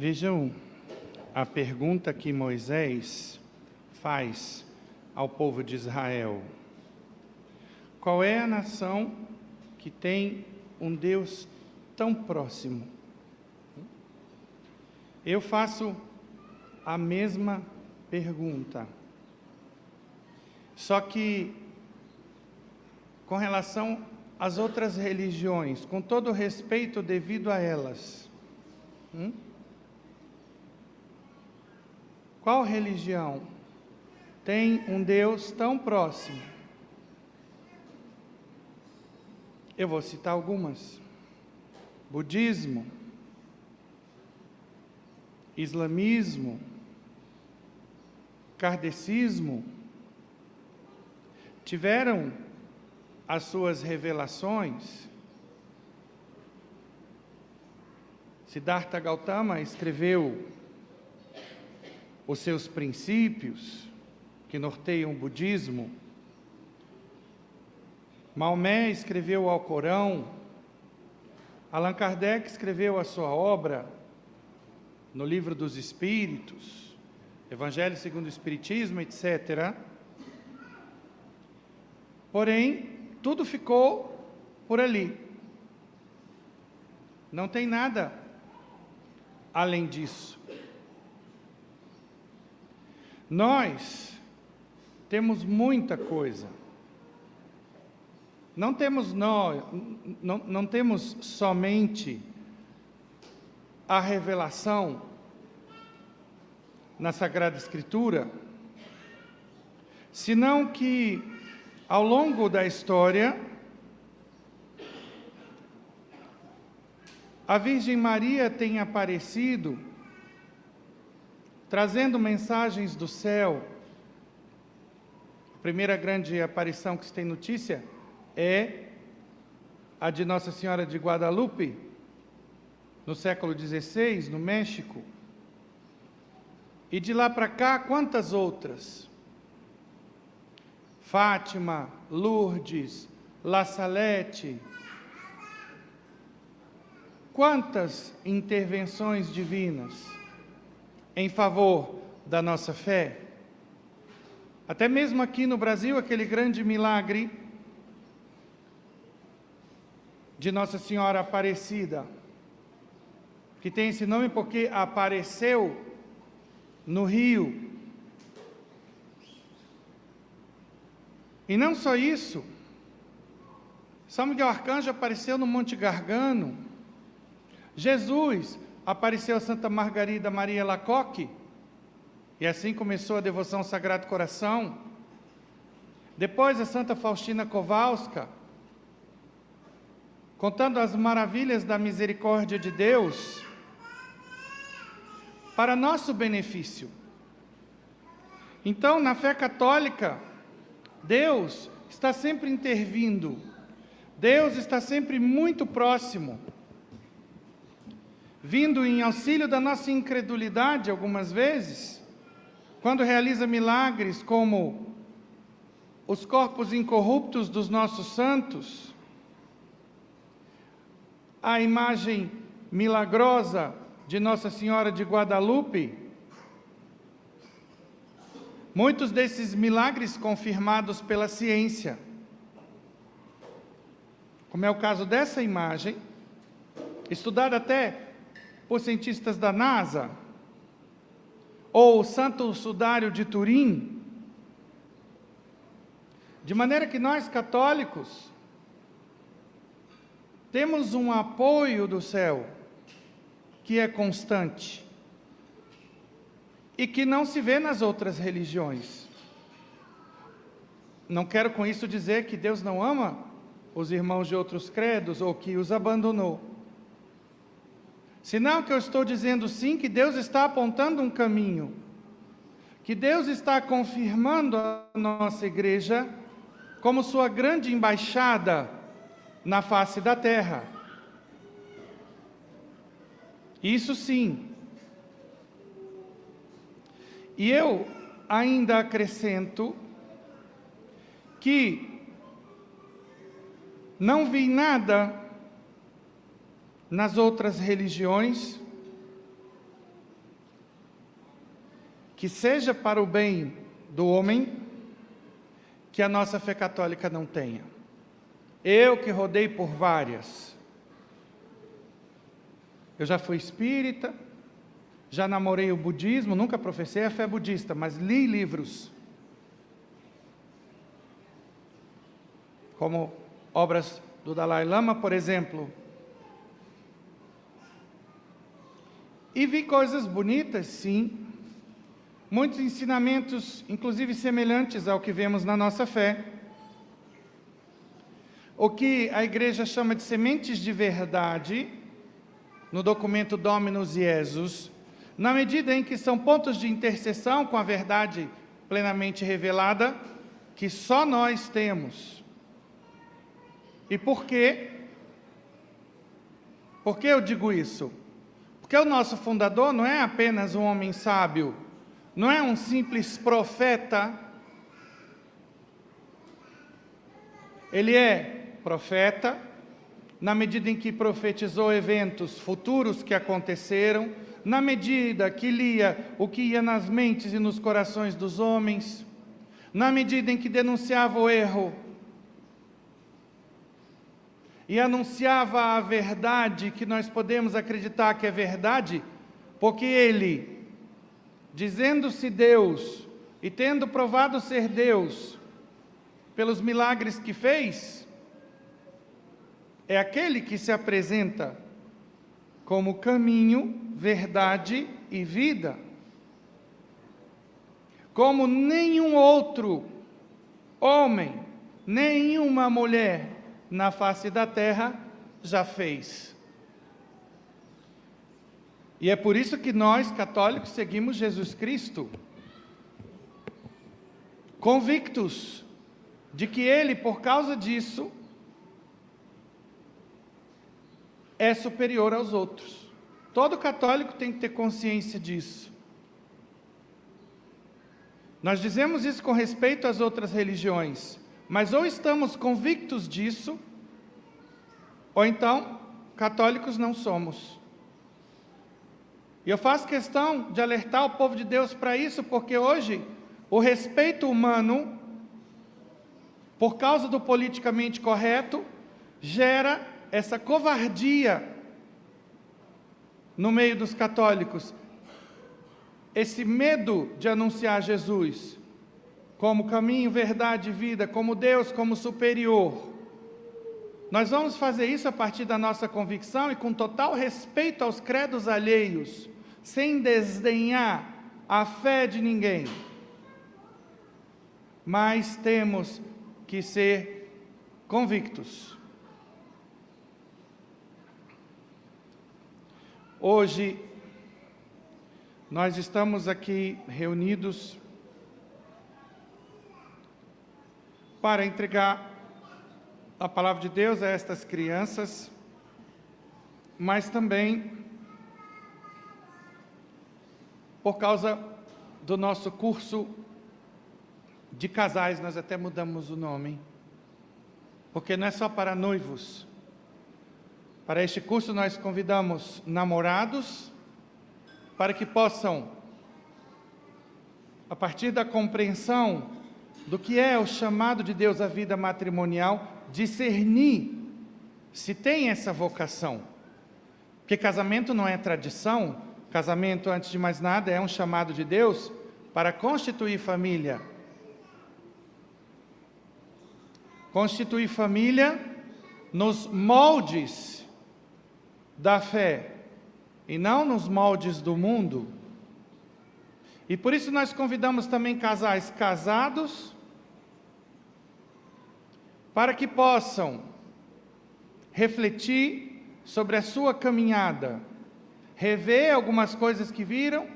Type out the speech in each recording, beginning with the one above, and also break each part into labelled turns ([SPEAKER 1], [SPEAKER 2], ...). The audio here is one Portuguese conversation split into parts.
[SPEAKER 1] Vejam a pergunta que Moisés faz ao povo de Israel. Qual é a nação que tem um Deus tão próximo? Eu faço a mesma pergunta, só que com relação às outras religiões, com todo o respeito devido a elas. Qual religião tem um Deus tão próximo? Eu vou citar algumas: budismo, islamismo, kardecismo, tiveram as suas revelações. Siddhartha Gautama escreveu os seus princípios que norteiam o budismo. Maomé escreveu o Alcorão. Allan Kardec escreveu a sua obra no Livro dos Espíritos, Evangelho segundo o Espiritismo, etc. Porém, tudo ficou por ali. Não tem nada além disso. Nós temos muita coisa. Não temos somente a revelação na Sagrada Escritura, senão que, ao longo da história, a Virgem Maria tem aparecido, trazendo mensagens do céu. A primeira grande aparição que se tem notícia é a de Nossa Senhora de Guadalupe, no século XVI, no México. E de lá para cá, quantas outras? Fátima, Lourdes, La Salete. Quantas intervenções divinas em favor da nossa fé? Até mesmo aqui no Brasil, aquele grande milagre de Nossa Senhora Aparecida, que tem esse nome porque apareceu no Rio. E não só isso, São Miguel Arcanjo apareceu no Monte Gargano, Jesus apareceu a Santa Margarida Maria Alacoque, e assim começou a devoção ao Sagrado Coração. Depois a Santa Faustina Kowalska, contando as maravilhas da misericórdia de Deus, para nosso benefício. Então, na fé católica, Deus está sempre intervindo, Deus está sempre muito próximo, vindo em auxílio da nossa incredulidade algumas vezes, quando realiza milagres como os corpos incorruptos dos nossos santos, a imagem milagrosa de Nossa Senhora de Guadalupe. Muitos desses milagres confirmados pela ciência, como é o caso dessa imagem, estudada até por cientistas da NASA, ou o Santo Sudário de Turim, de maneira que nós católicos temos um apoio do céu que é constante e que não se vê nas outras religiões. Não quero com isso dizer que Deus não ama os irmãos de outros credos ou que os abandonou. Senão que eu estou dizendo sim que Deus está apontando um caminho, que Deus está confirmando a nossa igreja como sua grande embaixada na face da terra. Isso sim. E eu ainda acrescento que não vi nada nas outras religiões que seja para o bem do homem, que a nossa fé católica não tenha. Eu que rodei por várias. Eu já fui espírita, já namorei o budismo, nunca professei a fé budista, mas li livros, como obras do Dalai Lama, por exemplo. E vi coisas bonitas, sim. Muitos ensinamentos, inclusive semelhantes ao que vemos na nossa fé. O que a igreja chama de sementes de verdade, no documento Dominus Jesus, na medida em que são pontos de interseção com a verdade plenamente revelada, que só nós temos. E por quê? Por que eu digo isso? Porque o nosso fundador não é apenas um homem sábio, não é um simples profeta. Ele é profeta, na medida em que profetizou eventos futuros que aconteceram, na medida que lia o que ia nas mentes e nos corações dos homens, na medida em que denunciava o erro e anunciava a verdade, que nós podemos acreditar que é verdade, porque ele, dizendo-se Deus e tendo provado ser Deus pelos milagres que fez, é aquele que se apresenta como caminho, verdade e vida, como nenhum outro homem, nenhuma mulher na face da terra já fez. E é por isso que nós, católicos, seguimos Jesus Cristo, convictos de que Ele, por causa disso, é superior aos outros. Todo católico tem que ter consciência disso. Nós dizemos isso com respeito às outras religiões, mas ou estamos convictos disso, ou então, católicos não somos. E eu faço questão de alertar o povo de Deus para isso, porque hoje o respeito humano, por causa do politicamente correto, gera essa covardia no meio dos católicos, esse medo de anunciar Jesus como caminho, verdade e vida, como Deus, como superior. Nós vamos fazer isso a partir da nossa convicção e com total respeito aos credos alheios, sem desdenhar a fé de ninguém. Mas temos que ser convictos. Hoje, nós estamos aqui reunidos para entregar a palavra de Deus a estas crianças, mas também por causa do nosso curso de casais. Nós até mudamos o nome, porque não é só para noivos. Para este curso nós convidamos namorados, para que possam, a partir da compreensão do que é o chamado de Deus à vida matrimonial, discernir se tem essa vocação. Porque casamento não é tradição, casamento, antes de mais nada, é um chamado de Deus para constituir família. Constituir família nos moldes da fé, e não nos moldes do mundo. E por isso nós convidamos também casais casados, para que possam refletir sobre a sua caminhada, rever algumas coisas que viram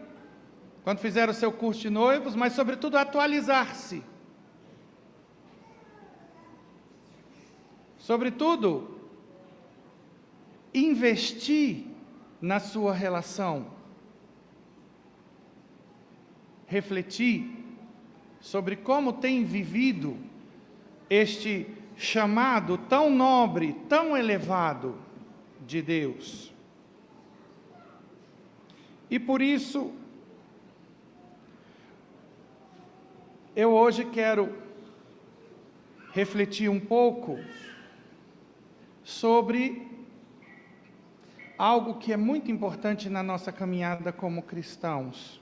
[SPEAKER 1] quando fizeram o seu curso de noivos, mas sobretudo atualizar-se. Sobretudo, investir na sua relação. Refletir sobre como tem vivido este chamado tão nobre, tão elevado de Deus. E por isso, eu hoje quero refletir um pouco sobre algo que é muito importante na nossa caminhada como cristãos,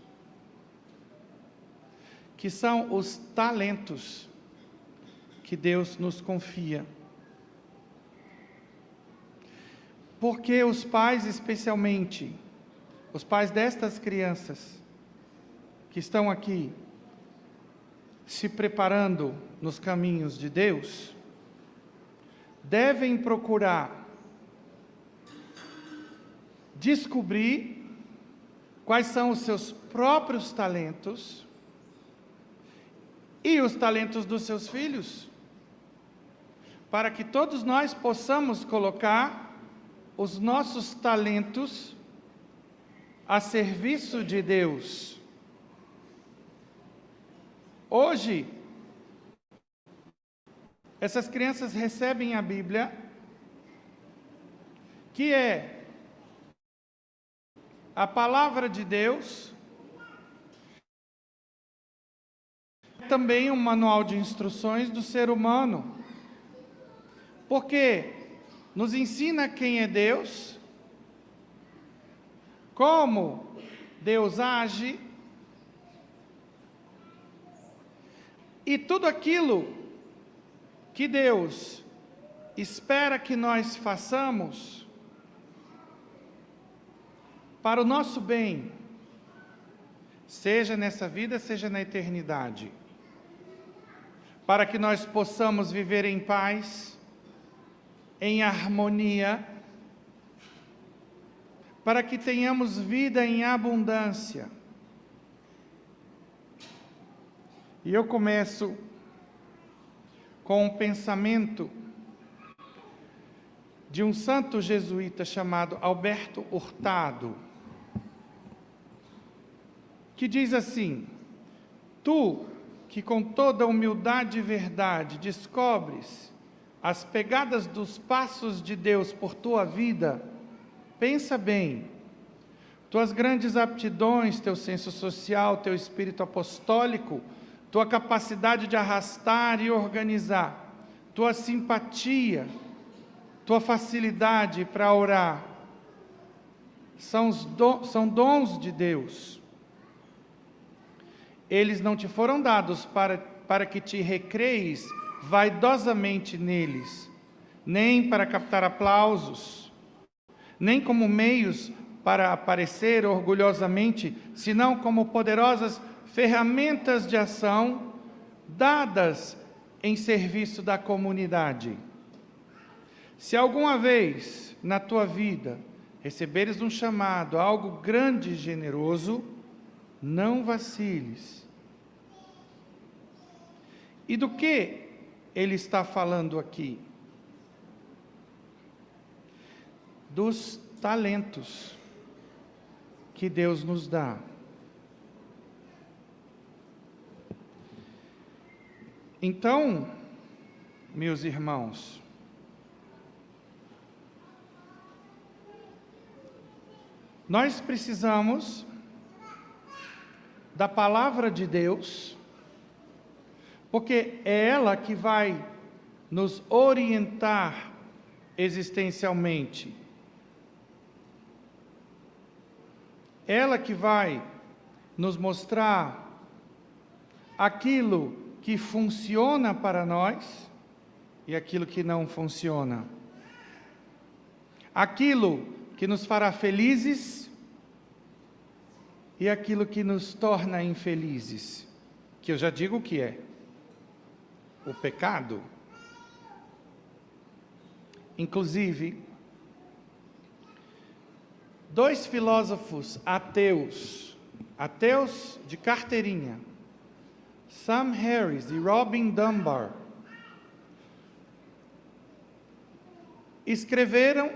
[SPEAKER 1] que são os talentos que Deus nos confia. Porque os pais, especialmente, os pais destas crianças que estão aqui, se preparando nos caminhos de Deus, devem procurar descobrir quais são os seus próprios talentos e os talentos dos seus filhos, para que todos nós possamos colocar os nossos talentos a serviço de Deus. Hoje, essas crianças recebem a Bíblia, que é a palavra de Deus, também um manual de instruções do ser humano, porque nos ensina quem é Deus, como Deus age, e tudo aquilo que Deus espera que nós façamos para o nosso bem, seja nessa vida, seja na eternidade, para que nós possamos viver em paz, em harmonia, para que tenhamos vida em abundância. E eu começo com um pensamento de um santo jesuíta chamado Alberto Hurtado, que diz assim: tu, que com toda humildade e verdade descobres as pegadas dos passos de Deus por tua vida, pensa bem, tuas grandes aptidões, teu senso social, teu espírito apostólico, tua capacidade de arrastar e organizar, tua simpatia, tua facilidade para orar, são dons de Deus. Eles não te foram dados para que te recrees vaidosamente neles, nem para captar aplausos, nem como meios para aparecer orgulhosamente, senão como poderosas ferramentas de ação dadas em serviço da comunidade. Se alguma vez na tua vida receberes um chamado a algo grande e generoso, não vaciles. E do que ele está falando aqui? Dos talentos que Deus nos dá. Então, meus irmãos, nós precisamos da palavra de Deus, porque é ela que vai nos orientar existencialmente. Ela que vai nos mostrar aquilo que funciona para nós e aquilo que não funciona. Aquilo que nos fará felizes e aquilo que nos torna infelizes, que eu já digo o que é. O pecado. Inclusive, dois filósofos ateus de carteirinha, Sam Harris e Robin Dunbar, escreveram,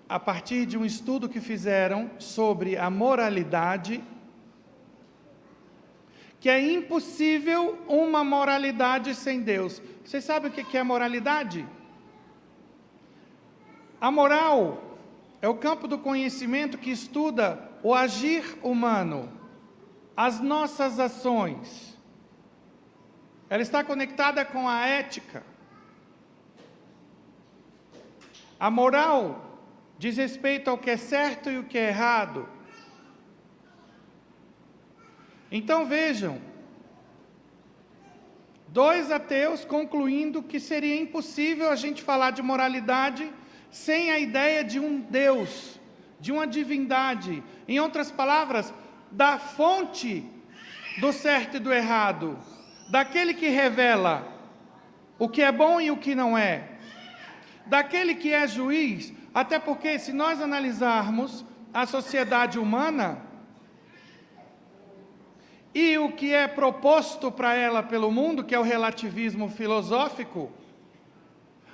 [SPEAKER 1] a partir de um estudo que fizeram sobre a moralidade, que é impossível uma moralidade sem Deus. Vocês sabem o que é moralidade? A moral é o campo do conhecimento que estuda o agir humano, as nossas ações. ela está conectada com a ética. A moral diz respeito ao que é certo e o que é errado. Então vejam, dois ateus concluindo que seria impossível a gente falar de moralidade sem a ideia de um Deus, de uma divindade. Em outras palavras, da fonte do certo e do errado, daquele que revela o que é bom e o que não é, daquele que é juiz, até porque se nós analisarmos a sociedade humana e o que é proposto para ela pelo mundo, que é o relativismo filosófico,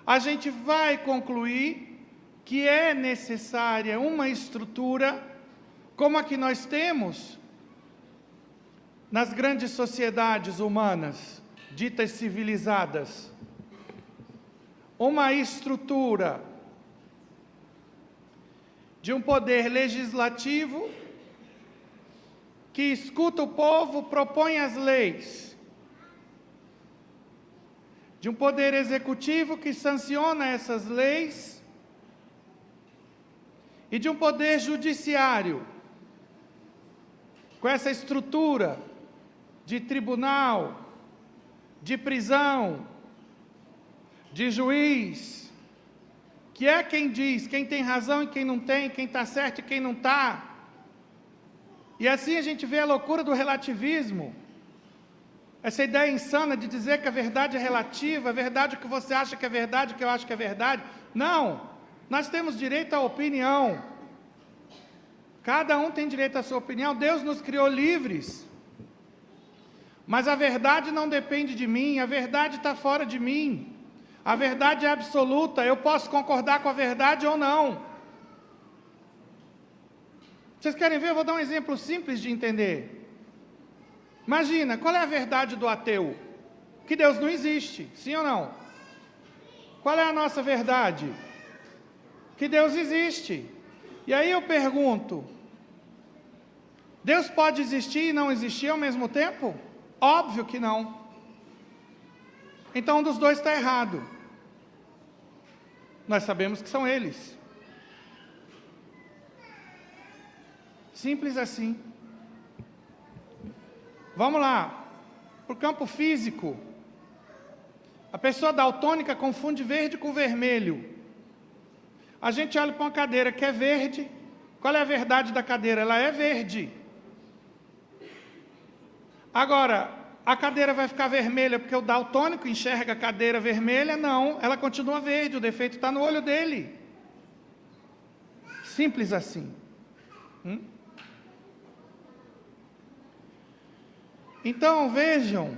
[SPEAKER 1] a gente vai concluir que é necessária uma estrutura como a que nós temos nas grandes sociedades humanas, ditas civilizadas. Uma estrutura de um poder legislativo que escuta o povo, propõe as leis, de um poder executivo que sanciona essas leis, e de um poder judiciário, com essa estrutura de tribunal, de prisão, de juiz, que é quem diz quem tem razão e quem não tem, quem está certo e quem não está. E assim a gente vê a loucura do relativismo, essa ideia insana de dizer que a verdade é relativa, a verdade é o que você acha que é verdade, o que eu acho que é verdade. Não, nós temos direito à opinião, cada um tem direito à sua opinião, Deus nos criou livres, mas a verdade não depende de mim, a verdade está fora de mim, a verdade é absoluta, eu posso concordar com a verdade ou não. Vocês querem ver? Eu vou dar um exemplo simples de entender. Imagina, qual é a verdade do ateu? Que Deus não existe, sim ou não? Qual é a nossa verdade? Que Deus existe. E aí eu pergunto, Deus pode existir e não existir ao mesmo tempo? Óbvio que não. Então um dos dois está errado. Nós sabemos que são eles. Simples assim. Vamos lá, para o campo físico. A pessoa daltônica confunde verde com vermelho. A gente olha para uma cadeira que é verde. Qual é a verdade da cadeira? Ela é verde. Agora, a cadeira vai ficar vermelha porque o daltônico enxerga a cadeira vermelha? Não, ela continua verde, o defeito está no olho dele. Simples assim. Então, vejam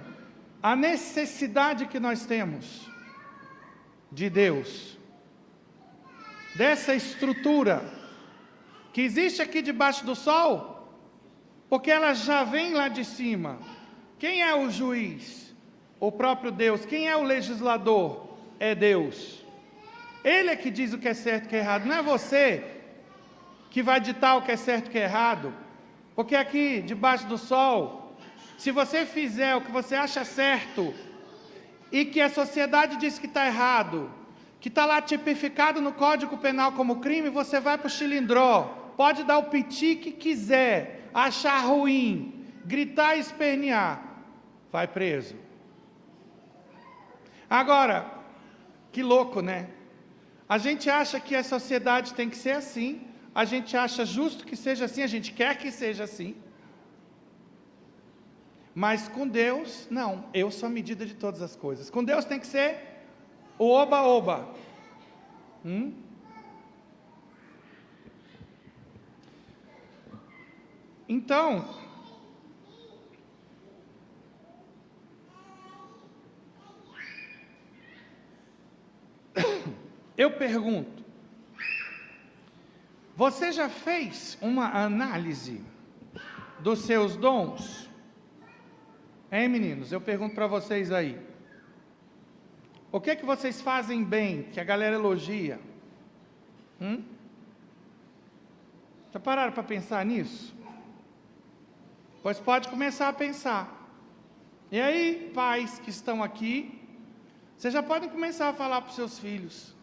[SPEAKER 1] a necessidade que nós temos de Deus, dessa estrutura que existe aqui debaixo do sol, porque ela já vem lá de cima. Quem é o juiz? O próprio Deus. Quem é o legislador? É Deus. Ele é que diz o que é certo e o que é errado, não é você que vai ditar o que é certo e o que é errado, porque aqui debaixo do sol, se você fizer o que você acha certo, e que a sociedade diz que está errado, que está lá tipificado no Código Penal como crime, você vai para o chilindró, pode dar o piti que quiser, achar ruim, gritar e espernear, vai preso. Agora, que louco, né? A gente acha que a sociedade tem que ser assim, a gente acha justo que seja assim, a gente quer que seja assim. Mas com Deus, não, eu sou a medida de todas as coisas. Com Deus tem que ser o oba-oba. Então, eu pergunto, você já fez uma análise dos seus dons? Hein, meninos? Eu pergunto para vocês aí. O que é que vocês fazem bem, que a galera elogia? Já pararam para pensar nisso? Pois pode começar a pensar. E aí, pais que estão aqui, vocês já podem começar a falar para os seus filhos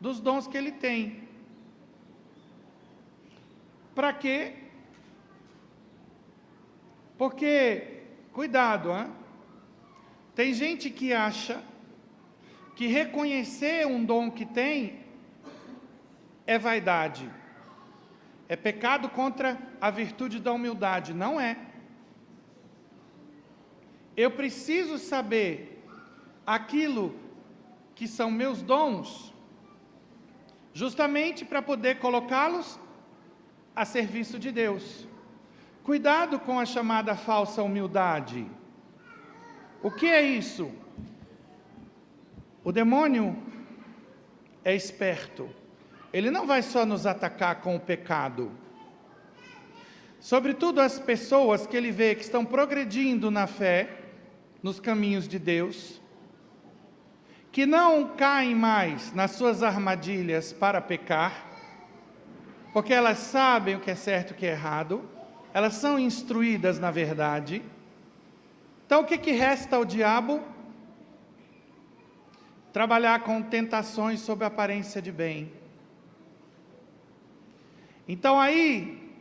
[SPEAKER 1] dos dons que ele tem. Para quê? Porque, cuidado, hein? Tem gente que acha que reconhecer um dom que tem é vaidade. É pecado contra a virtude da humildade. Não é. Eu preciso saber aquilo que são meus dons, justamente para poder colocá-los a serviço de Deus. Cuidado com a chamada falsa humildade. O que é isso? O demônio é esperto. Ele não vai só nos atacar com o pecado. Sobretudo as pessoas que ele vê que estão progredindo na fé, nos caminhos de Deus, que não caem mais nas suas armadilhas para pecar, porque elas sabem o que é certo e o que é errado, elas são instruídas na verdade. Então o que resta ao diabo? Trabalhar com tentações sob aparência de bem. Então aí,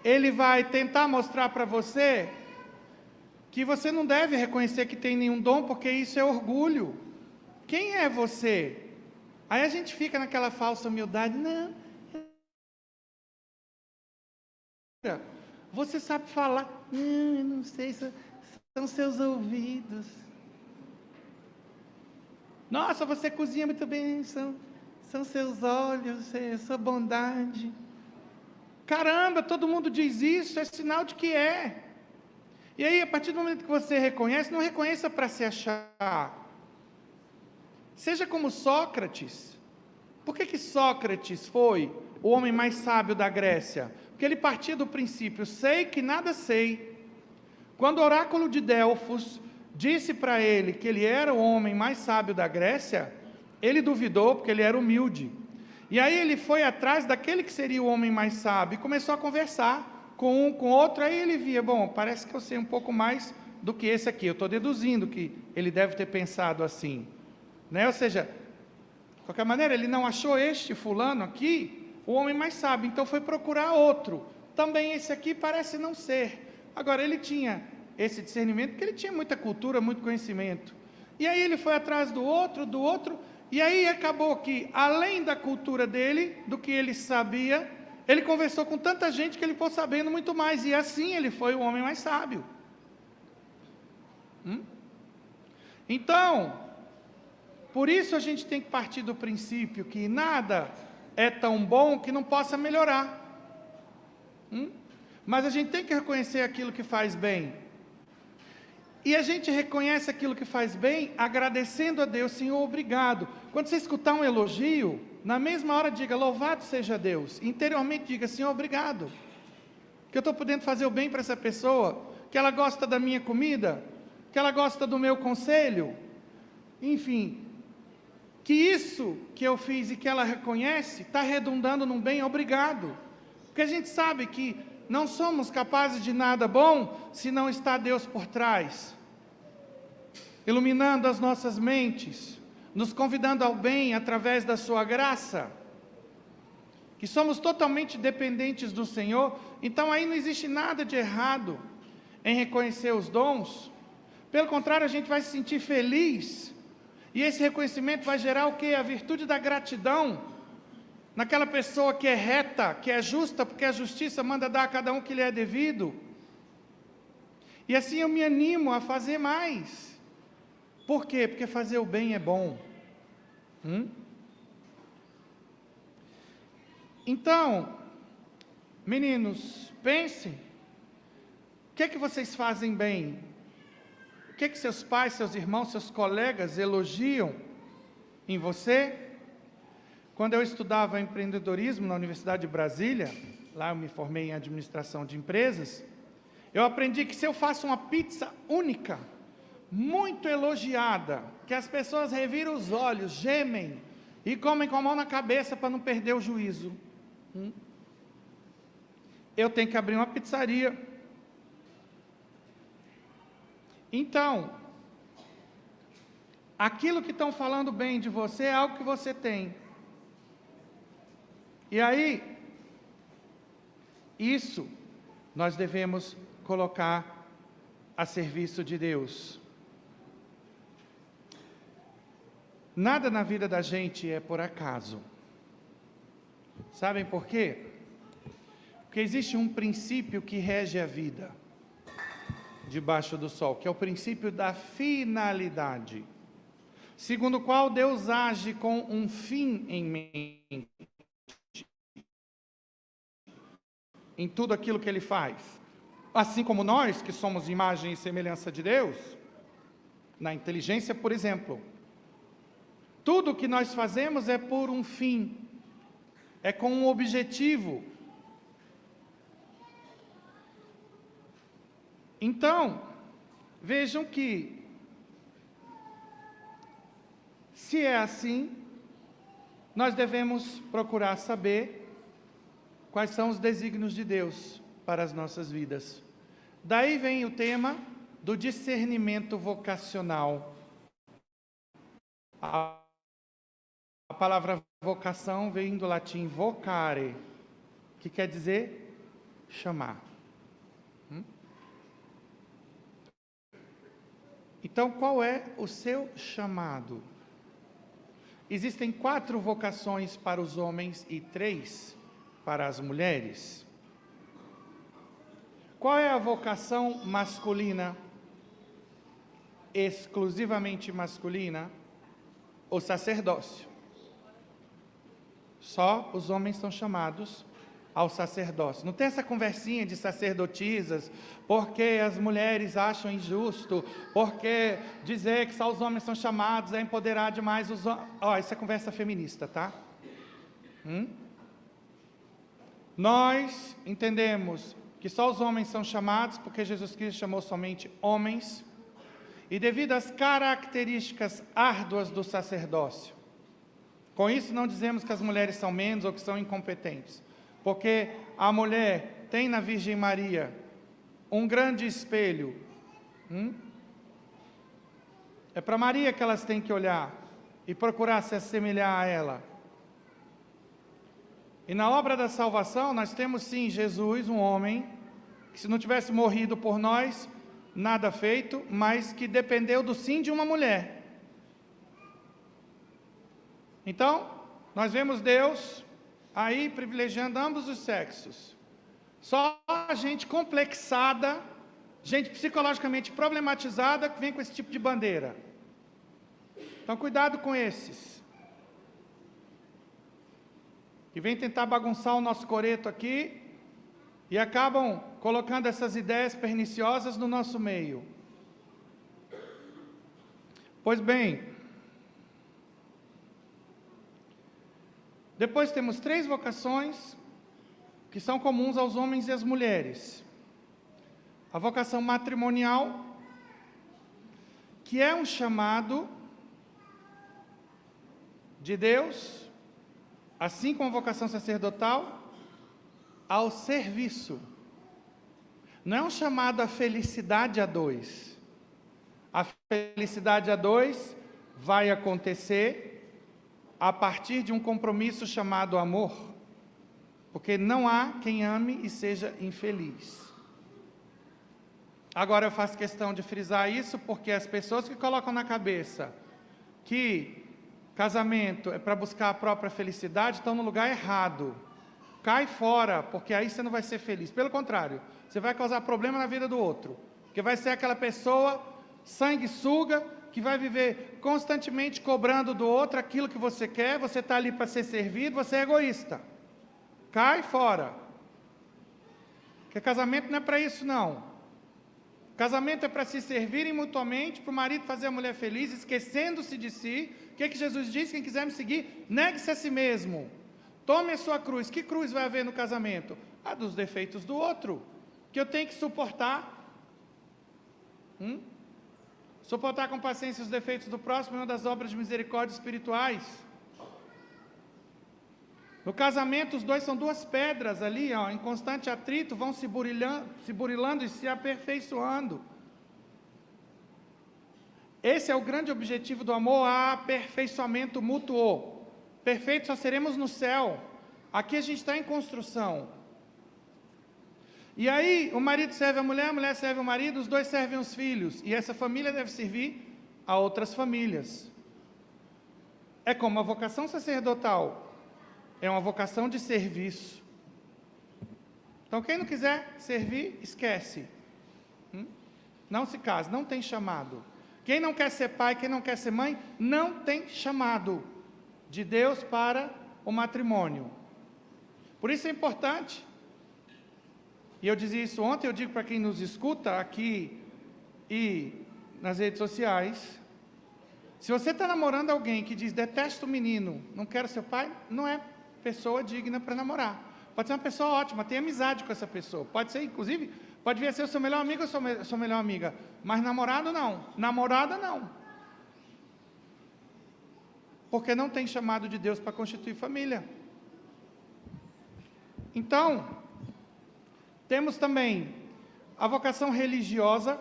[SPEAKER 1] ele vai tentar mostrar para você que você não deve reconhecer que tem nenhum dom, porque isso é orgulho. Quem é você? Aí a gente fica naquela falsa humildade. Não, você sabe falar. Não, eu não sei, são seus ouvidos. Nossa, você cozinha muito bem, são seus olhos, sua bondade. Caramba, todo mundo diz isso, é sinal de que é. E aí, a partir do momento que você reconhece, não reconheça para se achar. Seja como Sócrates. Por que Sócrates foi o homem mais sábio da Grécia? Porque ele partia do princípio, sei que nada sei. Quando o oráculo de Delfos disse para ele que ele era o homem mais sábio da Grécia, ele duvidou, porque ele era humilde. E aí ele foi atrás daquele que seria o homem mais sábio e começou a conversar com um, com outro. Aí ele via, bom, parece que eu sei um pouco mais do que esse aqui. Eu estou deduzindo que ele deve ter pensado assim, né? Ou seja, de qualquer maneira, ele não achou este fulano aqui o homem mais sábio, então foi procurar outro. Também esse aqui parece não ser. Agora, ele tinha esse discernimento, porque ele tinha muita cultura, muito conhecimento. E aí ele foi atrás do outro, e aí acabou que, além da cultura dele, do que ele sabia, ele conversou com tanta gente que ele foi sabendo muito mais, e assim ele foi o homem mais sábio. Então, por isso a gente tem que partir do princípio que nada é tão bom que não possa melhorar. Mas a gente tem que reconhecer aquilo que faz bem. E a gente reconhece aquilo que faz bem, agradecendo a Deus. Senhor, obrigado. Quando você escutar um elogio, na mesma hora diga, louvado seja Deus. Interiormente diga, Senhor, obrigado. Que eu estou podendo fazer o bem para essa pessoa, que ela gosta da minha comida, que ela gosta do meu conselho. Enfim, que isso que eu fiz e que ela reconhece, está redundando num bem, obrigado. Porque a gente sabe que não somos capazes de nada bom, se não está Deus por trás, iluminando as nossas mentes, nos convidando ao bem através da sua graça, que somos totalmente dependentes do Senhor. Então aí não existe nada de errado em reconhecer os dons. Pelo contrário, a gente vai se sentir feliz, e esse reconhecimento vai gerar o quê? A virtude da gratidão, naquela pessoa que é reta, que é justa, porque a justiça manda dar a cada um que lhe é devido. E assim eu me animo a fazer mais. Por quê? Porque fazer o bem é bom. Então, meninos, pensem, o que é que vocês fazem bem? O que é que seus pais, seus irmãos, seus colegas elogiam em você? Quando eu estudava empreendedorismo na Universidade de Brasília, lá eu me formei em administração de empresas, eu aprendi que se eu faço uma pizza única, muito elogiada, que as pessoas reviram os olhos, gemem e comem com a mão na cabeça para não perder o juízo, eu tenho que abrir uma pizzaria. Então, aquilo que estão falando bem de você é algo que você tem. E aí, isso nós devemos colocar a serviço de Deus. Nada na vida da gente é por acaso. Sabem por quê? Porque existe um princípio que rege a vida debaixo do sol, que é o princípio da finalidade, segundo o qual Deus age com um fim em mente, em tudo aquilo que Ele faz. Assim como nós, que somos imagem e semelhança de Deus, na inteligência, por exemplo, tudo o que nós fazemos é por um fim, é com um objetivo. Então, vejam que, se é assim, nós devemos procurar saber quais são os desígnios de Deus para as nossas vidas. Daí vem o tema do discernimento vocacional. A palavra vocação vem do latim vocare, que quer dizer chamar. Então, qual é o seu chamado? Existem 4 vocações para os homens e 3 para as mulheres. Qual é a vocação masculina? Exclusivamente masculina? O sacerdócio. Só os homens são chamados ao sacerdócio. Não tem essa conversinha de sacerdotisas, porque as mulheres acham injusto, porque dizer que só os homens são chamados é empoderar demais os homens. Isso é conversa feminista, tá? Nós entendemos que só os homens são chamados porque Jesus Cristo chamou somente homens, e devido às características árduas do sacerdócio. Com isso não dizemos que as mulheres são menos ou que são incompetentes, porque a mulher tem na Virgem Maria um grande espelho. É para Maria que elas têm que olhar e procurar se assemelhar a ela. E na obra da salvação nós temos sim Jesus, um homem, que se não tivesse morrido por nós, nada feito, mas que dependeu do sim de uma mulher. Então, nós vemos Deus aí privilegiando ambos os sexos. Só a gente complexada, gente psicologicamente problematizada, que vem com esse tipo de bandeira. Então, cuidado com esses. Que vem tentar bagunçar o nosso coreto aqui e acabam colocando essas ideias perniciosas no nosso meio. Pois bem, depois temos 3 vocações que são comuns aos homens e às mulheres. A vocação matrimonial, que é um chamado de Deus, assim como a vocação sacerdotal, ao serviço. Não é um chamado à felicidade a 2. A felicidade a 2 vai acontecer a partir de um compromisso chamado amor, porque não há quem ame e seja infeliz. Agora eu faço questão de frisar isso, porque as pessoas que colocam na cabeça que casamento é para buscar a própria felicidade estão no lugar errado. Cai fora, porque aí você não vai ser feliz. Pelo contrário, você vai causar problema na vida do outro, porque vai ser aquela pessoa sanguessuga que vai viver constantemente cobrando do outro aquilo que você quer. Você está ali para ser servido, você é egoísta. Cai fora. Porque casamento não é para isso, não. Casamento é para se servirem mutuamente, para o marido fazer a mulher feliz, esquecendo-se de si. O que Jesus diz? Quem quiser me seguir, negue-se a si mesmo. Tome a sua cruz. Que cruz vai haver no casamento? A dos defeitos do outro, que eu tenho que suportar. Suportar com paciência os defeitos do próximo é uma das obras de misericórdia espirituais. No casamento, os dois são 2 pedras ali, em constante atrito, vão se burilando e se aperfeiçoando. Esse é o grande objetivo do amor, aperfeiçoamento mútuo. Perfeitos só seremos no céu. Aqui a gente está em construção. E aí, o marido serve a mulher serve o marido, os dois servem os filhos. E essa família deve servir a outras famílias. É como a vocação sacerdotal. É uma vocação de serviço. Então, quem não quiser servir, esquece. Não se case, não tem chamado. Quem não quer ser pai, quem não quer ser mãe, não tem chamado de Deus para o matrimônio. Por isso é importante. E eu dizia isso ontem, eu digo para quem nos escuta aqui e nas redes sociais. Se você está namorando alguém que diz, detesto o menino, não quero ser pai, não é pessoa digna para namorar. Pode ser uma pessoa ótima, tem amizade com essa pessoa. Pode ser, inclusive, pode vir a ser o seu melhor amigo ou sua melhor amiga. Mas namorado não, namorada não. Porque não tem chamado de Deus para constituir família. Então, temos também a vocação religiosa,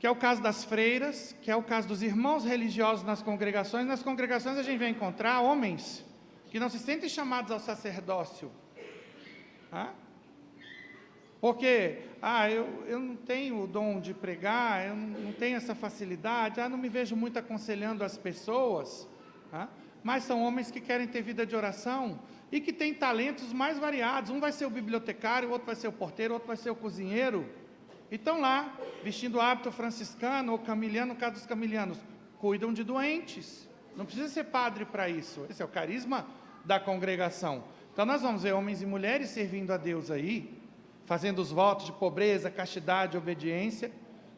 [SPEAKER 1] que é o caso das freiras, que é o caso dos irmãos religiosos nas congregações. Nas congregações a gente vai encontrar homens que não se sentem chamados ao sacerdócio. Porque, eu não tenho o dom de pregar, eu não tenho essa facilidade, não me vejo muito aconselhando as pessoas. Mas são homens que querem ter vida de oração e que têm talentos mais variados. Um vai ser o bibliotecário, o outro vai ser o porteiro, o outro vai ser o cozinheiro. E estão lá, vestindo o hábito franciscano ou camiliano, no caso dos camilianos, cuidam de doentes. Não precisa ser padre para isso. Esse é o carisma da congregação. Então nós vamos ver homens e mulheres servindo a Deus aí, fazendo os votos de pobreza, castidade, obediência,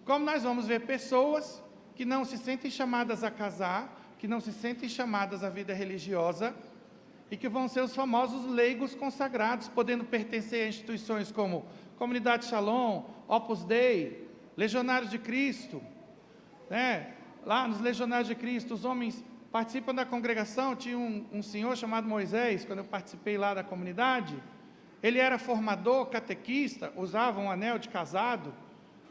[SPEAKER 1] como nós vamos ver pessoas que não se sentem chamadas a casar, que não se sentem chamadas à vida religiosa, e que vão ser os famosos leigos consagrados, podendo pertencer a instituições como Comunidade Shalom, Opus Dei, Legionários de Cristo. Lá nos Legionários de Cristo, os homens participam da congregação. Tinha um senhor chamado Moisés, quando eu participei lá da comunidade. Ele era formador, catequista, usava um anel de casado,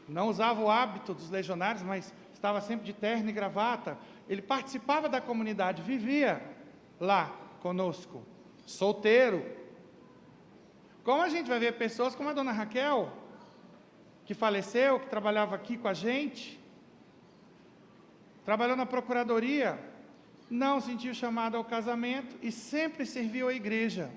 [SPEAKER 1] não usava o hábito dos legionários, mas estava sempre de terno e gravata. Ele participava da comunidade, vivia lá conosco, solteiro. Como a gente vai ver pessoas como a dona Raquel, que faleceu, que trabalhava aqui com a gente, trabalhou na procuradoria, não sentiu chamado ao casamento e sempre serviu à igreja.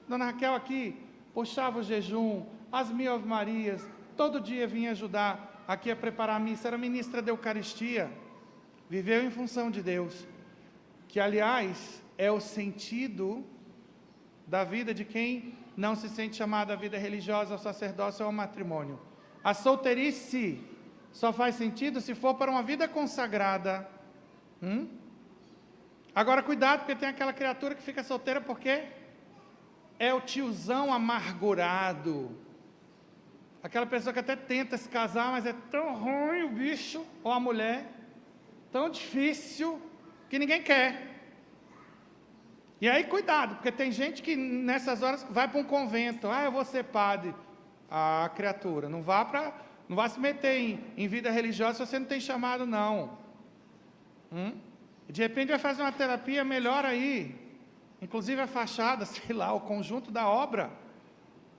[SPEAKER 1] Dona Raquel aqui puxava o jejum, as 1000 Ave Marias, todo dia vinha ajudar aqui a preparar a missa, era ministra da Eucaristia, viveu em função de Deus, que aliás é o sentido da vida de quem não se sente chamado à vida religiosa, ao sacerdócio ou ao matrimônio. A solteirice só faz sentido se for para uma vida consagrada. Agora cuidado, porque tem aquela criatura que fica solteira porque é o tiozão amargurado, aquela pessoa que até tenta se casar, mas é tão ruim o bicho, ou a mulher, tão difícil, que ninguém quer. E aí cuidado, porque tem gente que nessas horas vai para um convento, eu vou ser padre. Criatura, não vá se meter em vida religiosa se você não tem chamado não. De repente vai fazer uma terapia melhor aí, inclusive a fachada, sei lá, o conjunto da obra.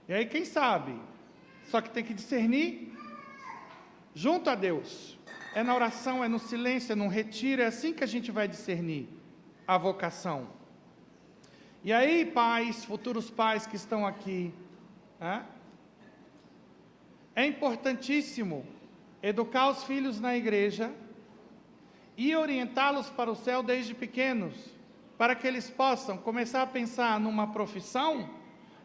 [SPEAKER 1] E aí quem sabe? Só que tem que discernir junto a Deus. É na oração, é no silêncio, é no retiro, é assim que a gente vai discernir a vocação. E aí, pais, futuros pais que estão aqui, é importantíssimo educar os filhos na igreja e orientá-los para o céu desde pequenos, para que eles possam começar a pensar numa profissão,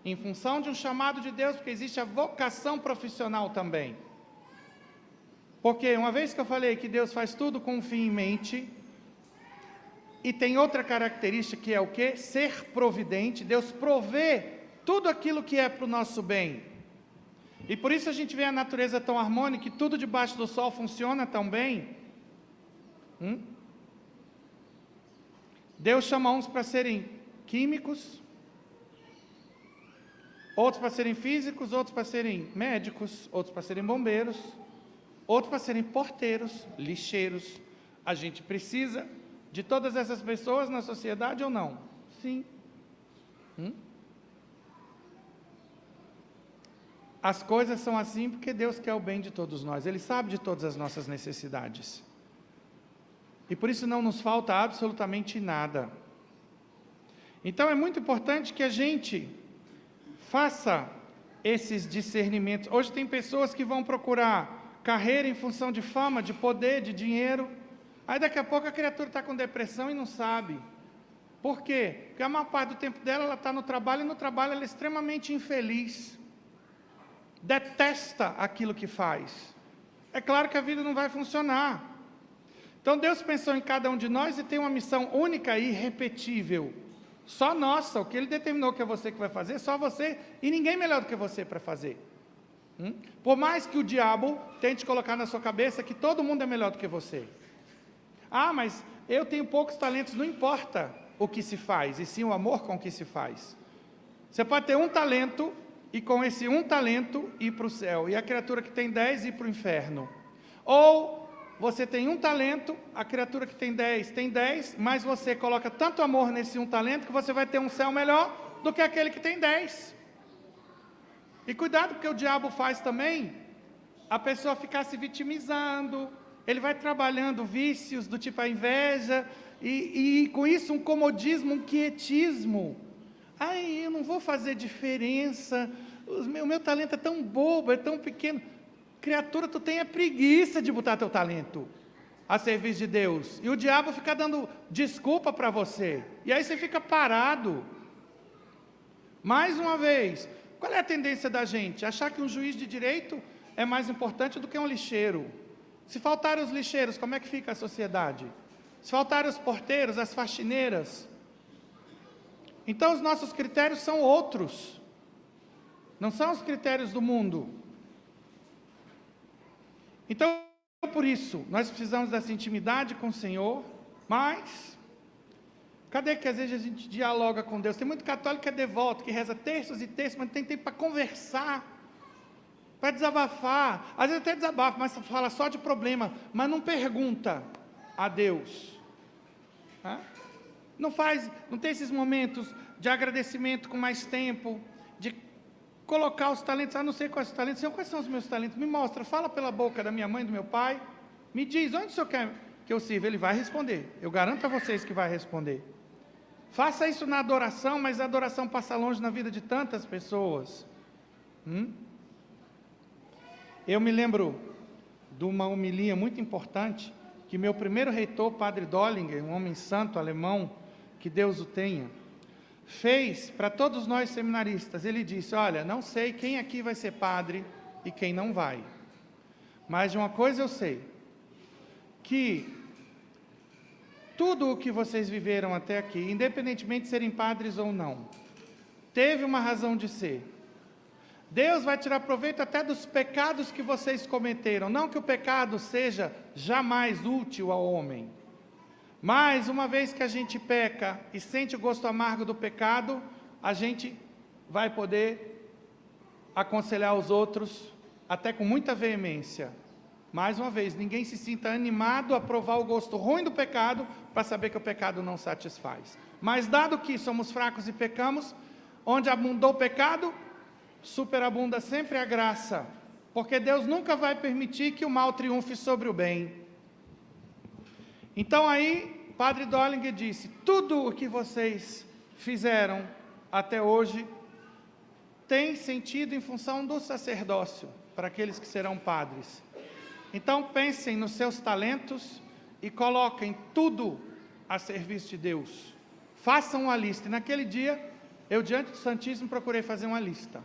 [SPEAKER 1] em função de um chamado de Deus, porque existe a vocação profissional também. Porque uma vez que eu falei que Deus faz tudo com um fim em mente, e tem outra característica que é o quê? Ser providente. Deus provê tudo aquilo que é para o nosso bem. E por isso a gente vê a natureza tão harmônica, e tudo debaixo do sol funciona tão bem. Deus chama uns para serem químicos, outros para serem físicos, outros para serem médicos, outros para serem bombeiros, outros para serem porteiros, lixeiros. A gente precisa de todas essas pessoas na sociedade ou não? Sim. As coisas são assim porque Deus quer o bem de todos nós. Ele sabe de todas as nossas necessidades. E por isso não nos falta absolutamente nada. Então é muito importante que a gente faça esses discernimentos. Hoje tem pessoas que vão procurar carreira em função de fama, de poder, de dinheiro. Aí daqui a pouco a criatura está com depressão e não sabe. Por quê? Porque a maior parte do tempo dela ela está no trabalho, e no trabalho ela é extremamente infeliz. Detesta aquilo que faz. É claro que a vida não vai funcionar. Então Deus pensou em cada um de nós e tem uma missão única e irrepetível. Só nossa, o que Ele determinou que é você que vai fazer, só você e ninguém melhor do que você para fazer. Por mais que o diabo tente colocar na sua cabeça que todo mundo é melhor do que você. Ah, mas eu tenho poucos talentos, não importa o que se faz, e sim o amor com que se faz. Você pode ter um talento, e com esse um talento ir para o céu, e a criatura que tem 10 ir para o inferno. Ou você tem um talento, a criatura que tem 10, mas você coloca tanto amor nesse um talento, que você vai ter um céu melhor do que aquele que tem 10. E cuidado, porque o diabo faz também a pessoa ficar se vitimizando, ele vai trabalhando vícios do tipo a inveja, e com isso um comodismo, um quietismo. Ai, eu não vou fazer diferença, o meu talento é tão bobo, é tão pequeno. Criatura, tu tem a preguiça de botar teu talento a serviço de Deus, e o diabo fica dando desculpa para você, e aí você fica parado. Mais uma vez, qual é a tendência da gente? Achar que um juiz de direito é mais importante do que um lixeiro. Se faltarem os lixeiros, como é que fica a sociedade? Se faltarem os porteiros, as faxineiras. Então os nossos critérios são outros, não são os critérios do mundo. Então, por isso, nós precisamos dessa intimidade com o Senhor, mas cadê que às vezes a gente dialoga com Deus? Tem muito católico que é devoto, que reza terços e terços, mas não tem tempo para conversar, para desabafar. Às vezes até desabafa, mas fala só de problema, mas não pergunta a Deus. Não tem esses momentos de agradecimento com mais tempo, de colocar os talentos. Não sei quais os talentos. Senhor, quais são os meus talentos? Me mostra, fala pela boca da minha mãe, do meu pai, me diz, onde o Senhor quer que eu sirva? Ele vai responder, eu garanto a vocês que vai responder. Faça isso na adoração, mas a adoração passa longe na vida de tantas pessoas. Eu me lembro de uma homilia muito importante, que meu primeiro reitor, Padre Dollinger, um homem santo alemão, que Deus o tenha, fez para todos nós seminaristas. Ele disse, olha, não sei quem aqui vai ser padre e quem não vai, mas de uma coisa eu sei, que tudo o que vocês viveram até aqui, independentemente de serem padres ou não, teve uma razão de ser. Deus vai tirar proveito até dos pecados que vocês cometeram, não que o pecado seja jamais útil ao homem, mas uma vez que a gente peca e sente o gosto amargo do pecado, a gente vai poder aconselhar os outros, até com muita veemência. Mais uma vez, ninguém se sinta animado a provar o gosto ruim do pecado, para saber que o pecado não satisfaz. Mas dado que somos fracos e pecamos, onde abundou o pecado, superabunda sempre a graça, porque Deus nunca vai permitir que o mal triunfe sobre o bem. Então aí, Padre Dollinger disse, tudo o que vocês fizeram até hoje tem sentido em função do sacerdócio, para aqueles que serão padres. Então pensem nos seus talentos e coloquem tudo a serviço de Deus. Façam uma lista. E naquele dia, eu diante do Santíssimo procurei fazer uma lista.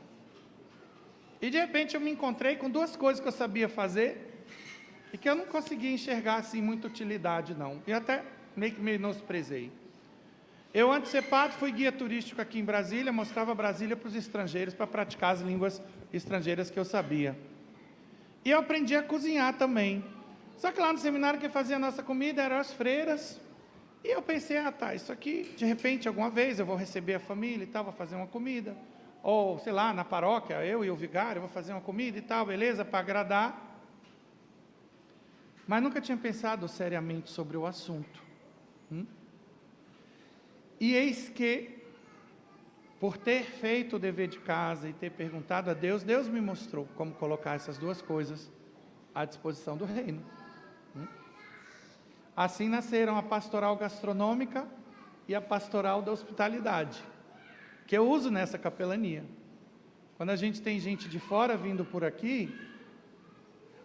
[SPEAKER 1] E de repente eu me encontrei com duas coisas que eu sabia fazer e que eu não conseguia enxergar assim muita utilidade não. E até meio que me menosprezei. Eu antes de ser padre fui guia turístico aqui em Brasília, mostrava Brasília para os estrangeiros para praticar as línguas estrangeiras que eu sabia. E eu aprendi a cozinhar também. Só que lá no seminário quem fazia a nossa comida eram as freiras. E eu pensei, isso aqui de repente alguma vez eu vou receber a família e tal, vou fazer uma comida. Ou, sei lá, na paróquia, eu e o vigário, vou fazer uma comida e tal, beleza, para agradar. mas nunca tinha pensado seriamente sobre o assunto. E eis que, por ter feito o dever de casa e ter perguntado a Deus, Deus me mostrou como colocar essas duas coisas à disposição do reino. Assim nasceram a pastoral gastronômica e a pastoral da hospitalidade, que eu uso nessa capelania. Quando a gente tem gente de fora vindo por aqui,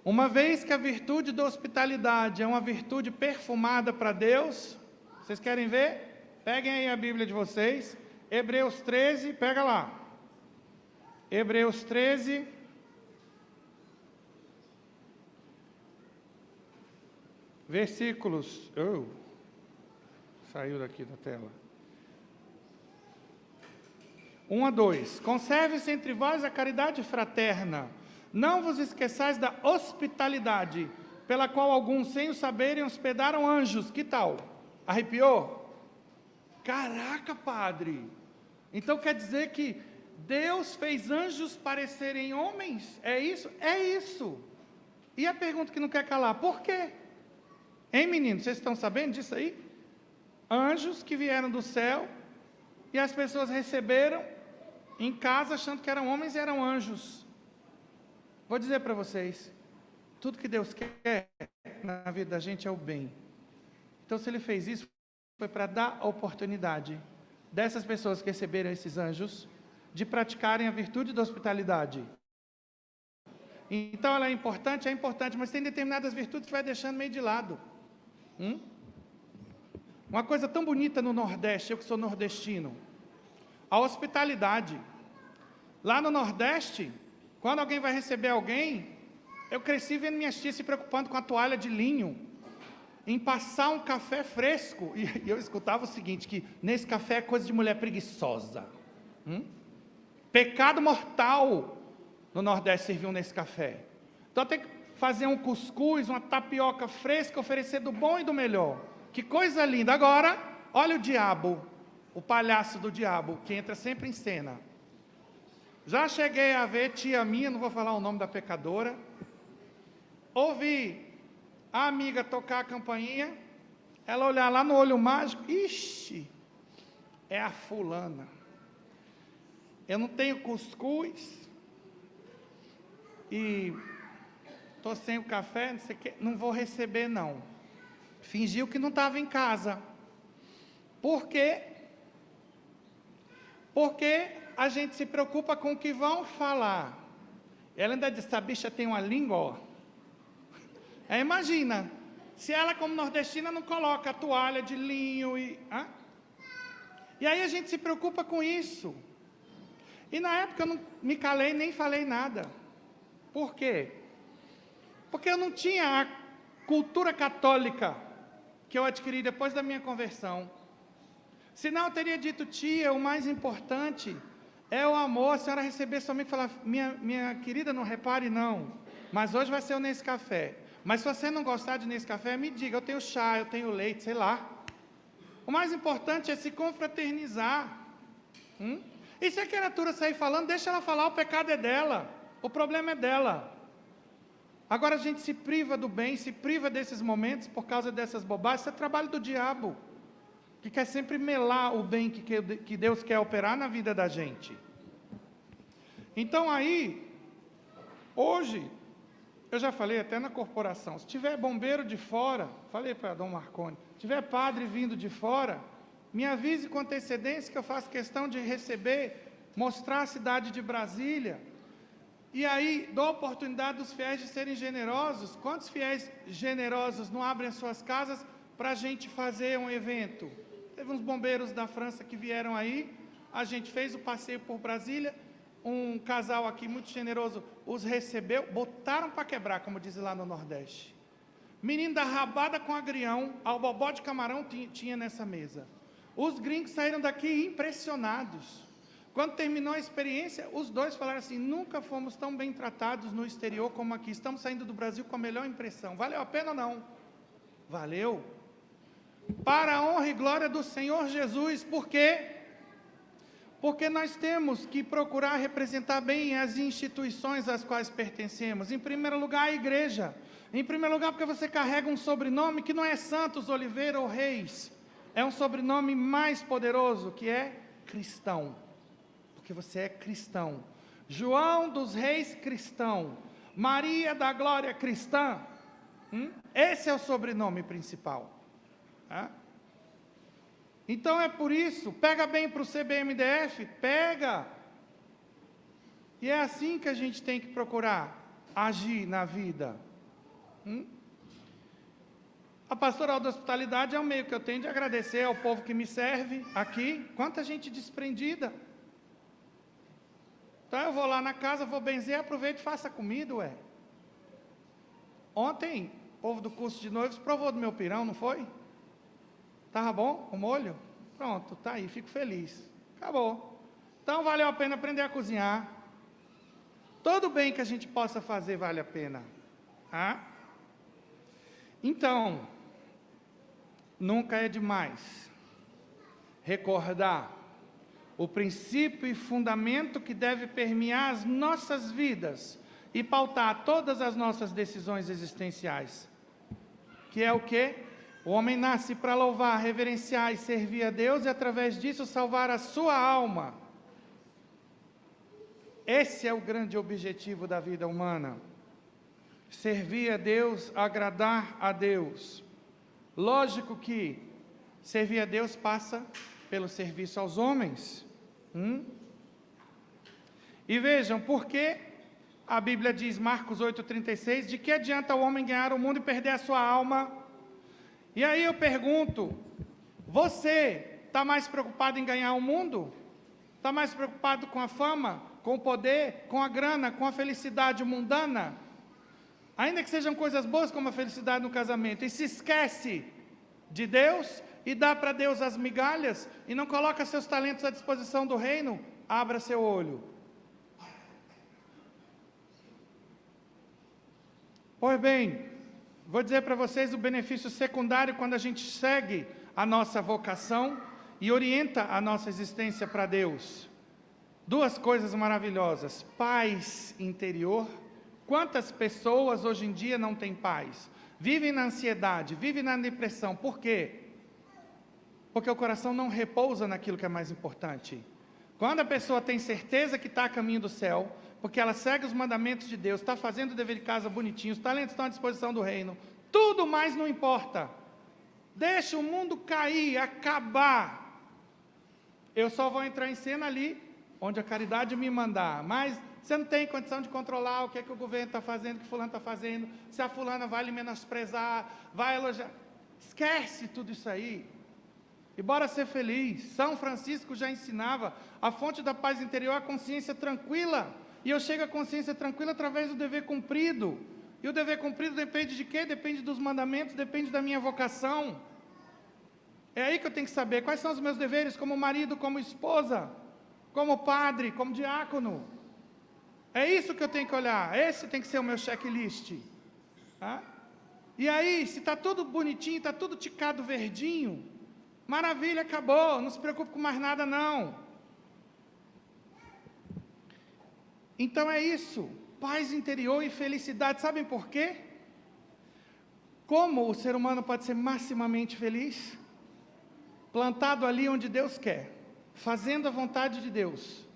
[SPEAKER 1] uma vez que a virtude da hospitalidade é uma virtude perfumada para Deus, vocês querem ver? Peguem aí a Bíblia de vocês, Hebreus 13, pega lá. Hebreus 13, versículos... saiu daqui da tela. 1 a 2. Conserve-se entre vós a caridade fraterna. Não vos esqueçais da hospitalidade, pela qual alguns, sem o saberem, hospedaram anjos. Que tal? Arrepiou? Caraca, padre! Então quer dizer que Deus fez anjos parecerem homens? É isso? É isso! E a pergunta que não quer calar, por quê? Hein, meninos, vocês estão sabendo disso aí? Anjos que vieram do céu e as pessoas receberam em casa achando que eram homens e eram anjos. Vou dizer para vocês, tudo que Deus quer na vida da gente é o bem. Então, se Ele fez isso, foi para dar a oportunidade dessas pessoas que receberam esses anjos de praticarem a virtude da hospitalidade. Então, ela é importante, mas tem determinadas virtudes que vai deixando meio de lado. Uma coisa tão bonita no Nordeste, eu que sou nordestino, a hospitalidade. Lá no Nordeste, quando alguém vai receber alguém, eu cresci vendo minhas tias se preocupando com a toalha de linho, em passar um café fresco, e eu escutava o seguinte, que nesse café é coisa de mulher preguiçosa. Pecado mortal no Nordeste serviam nesse café. Então tem que fazer um cuscuz, uma tapioca fresca, oferecer do bom e do melhor. Que coisa linda. Agora, olha o diabo, o palhaço do diabo, que entra sempre em cena. Já cheguei a ver tia minha, não vou falar o nome da pecadora, ouvi a amiga tocar a campainha, ela olhar lá no olho mágico, ixi, é a fulana. Eu não tenho cuscuz, e estou sem o café, não sei o que, não vou receber não. Fingiu que não estava em casa. Por quê? Porque a gente se preocupa com o que vão falar. Ela ainda disse, a bicha tem uma língua, ó. Imagina, se ela como nordestina não coloca a toalha de linho e aí a gente se preocupa com isso. E na época eu não me calei nem falei nada. Por quê? Porque eu não tinha a cultura católica que eu adquiri depois da minha conversão. Senão eu teria dito, tia, o mais importante é o amor, a senhora receber somente e falar, minha querida, não repare não, mas hoje vai ser o Nescafé. Mas se você não gostar de Nescafé, me diga, eu tenho chá, eu tenho leite, sei lá. O mais importante é se confraternizar. E se a criatura sair falando, deixa ela falar, o pecado é dela, o problema é dela. Agora a gente se priva do bem, se priva desses momentos por causa dessas bobagens, isso é trabalho do diabo, que quer sempre melar o bem que Deus quer operar na vida da gente. Então aí, hoje, eu já falei até na corporação, se tiver bombeiro de fora, falei para Dom Marconi, se tiver padre vindo de fora, me avise com antecedência que eu faço questão de receber, mostrar a cidade de Brasília, e aí dou a oportunidade dos fiéis de serem generosos. Quantos fiéis generosos não abrem as suas casas para a gente fazer um evento? Teve uns bombeiros da França que vieram aí, a gente fez o passeio por Brasília, um casal aqui muito generoso os recebeu, botaram para quebrar, como diz lá no Nordeste. Menino da rabada com agrião, ao bobó de camarão tinha nessa mesa. Os gringos saíram daqui impressionados. Quando terminou a experiência, os dois falaram assim, nunca fomos tão bem tratados no exterior como aqui, estamos saindo do Brasil com a melhor impressão. Valeu a pena ou não? Valeu. Para a honra e glória do Senhor Jesus, porque Porque nós temos que procurar representar bem as instituições às quais pertencemos. Em primeiro lugar, a igreja. Em primeiro lugar, porque você carrega um sobrenome que não é Santos, Oliveira ou Reis. É um sobrenome mais poderoso, que é cristão. Porque você é cristão. João dos Reis cristão. Maria da Glória cristã. Esse é o sobrenome principal. Então é por isso, pega bem para o CBMDF, pega. E é assim que a gente tem que procurar agir na vida. A pastoral da hospitalidade é um meio que eu tenho de agradecer ao povo que me serve aqui. Quanta gente desprendida. Então eu vou lá na casa, vou benzer, aproveito e faça comida, ué. Ontem, o povo do curso de noivos provou do meu pirão, não foi? Estava bom o molho? Pronto, está aí, fico feliz. Acabou. Então valeu a pena aprender a cozinhar. Todo bem que a gente possa fazer vale a pena. Então, nunca é demais recordar o princípio e fundamento que deve permear as nossas vidas e pautar todas as nossas decisões existenciais. Que é o quê? O homem nasce para louvar, reverenciar e servir a Deus e através disso salvar a sua alma. Esse é o grande objetivo da vida humana. Servir a Deus, agradar a Deus. Lógico que servir a Deus passa pelo serviço aos homens. E vejam, por que a Bíblia diz, Marcos 8,36, de que adianta o homem ganhar o mundo e perder a sua alma? E aí eu pergunto, você está mais preocupado em ganhar o mundo? Está mais preocupado com a fama, com o poder, com a grana, com a felicidade mundana? Ainda que sejam coisas boas como a felicidade no casamento, e se esquece de Deus e dá para Deus as migalhas e não coloca seus talentos à disposição do reino, abra seu olho. Pois bem, vou dizer para vocês o benefício secundário quando a gente segue a nossa vocação e orienta a nossa existência para Deus. Duas coisas maravilhosas, paz interior. Quantas pessoas hoje em dia não têm paz? Vivem na ansiedade, vivem na depressão. Por quê? Porque o coração não repousa naquilo que é mais importante. Quando a pessoa tem certeza que está a caminho do céu, porque ela segue os mandamentos de Deus, está fazendo o dever de casa bonitinho, os talentos estão à disposição do reino, tudo mais não importa. Deixa o mundo cair, acabar. Eu só vou entrar em cena ali, onde a caridade me mandar, mas você não tem condição de controlar o que é que o governo está fazendo, o que fulano está fazendo, se a fulana vai lhe menosprezar, vai elogiar. Esquece tudo isso aí. E bora ser feliz. São Francisco já ensinava, a fonte da paz interior é a consciência tranquila. E eu chego à consciência tranquila através do dever cumprido. E o dever cumprido depende de quê? Depende dos mandamentos, depende da minha vocação. É aí que eu tenho que saber quais são os meus deveres como marido, como esposa, como padre, como diácono. É isso que eu tenho que olhar, esse tem que ser o meu checklist. E aí, se está tudo bonitinho, está tudo ticado verdinho, maravilha, acabou, não se preocupe com mais nada não. Então é isso, paz interior e felicidade. Sabem por quê? Como o ser humano pode ser maximamente feliz? Plantado ali onde Deus quer, fazendo a vontade de Deus,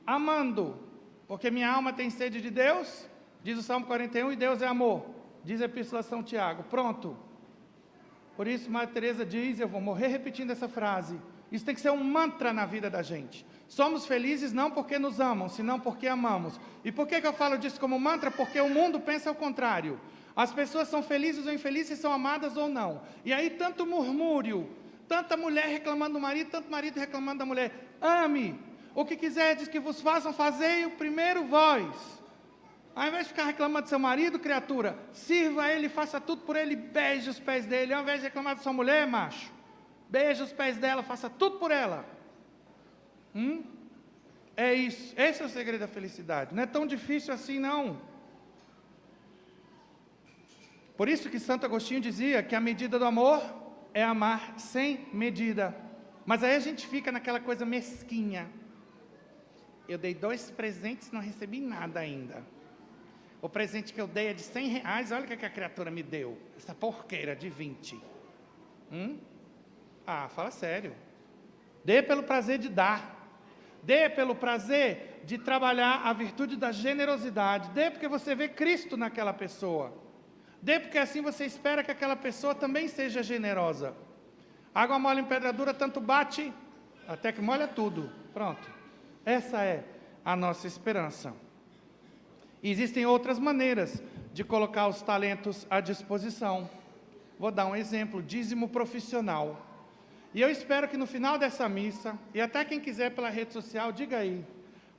[SPEAKER 1] amando, porque minha alma tem sede de Deus, diz o Salmo 41, e Deus é amor, diz a Epístola a São Tiago. Pronto. Por isso, Madre Teresa diz, eu vou morrer repetindo essa frase, isso tem que ser um mantra na vida da gente. Somos felizes não porque nos amam, senão porque amamos. E por que eu falo disso como mantra? Porque o mundo pensa ao contrário. As pessoas são felizes ou infelizes, são amadas ou não. E aí tanto murmúrio, tanta mulher reclamando do marido, tanto marido reclamando da mulher. Ame, o que quiserdes que vos façam, fazei o primeiro vós. Ao invés de ficar reclamando do seu marido, criatura, sirva a ele, faça tudo por ele, beije os pés dele. Ao invés de reclamar da sua mulher, macho, beije os pés dela, faça tudo por ela. É isso, esse é o segredo da felicidade. Não é tão difícil assim não. Por isso que Santo Agostinho dizia que a medida do amor é amar sem medida. Mas aí a gente fica naquela coisa mesquinha. Eu dei 2 presentes e não recebi nada ainda. O presente que eu dei é de R$100, olha o que a criatura me deu. Essa porqueira de 20. Fala sério. Dê pelo prazer de dar. Dê pelo prazer de trabalhar a virtude da generosidade. Dê porque você vê Cristo naquela pessoa. Dê porque assim você espera que aquela pessoa também seja generosa. Água mole em pedra dura, tanto bate, até que molha tudo. Pronto. Essa é a nossa esperança. E existem outras maneiras de colocar os talentos à disposição. Vou dar um exemplo, dízimo profissional. E eu espero que no final dessa missa, e até quem quiser pela rede social, diga aí: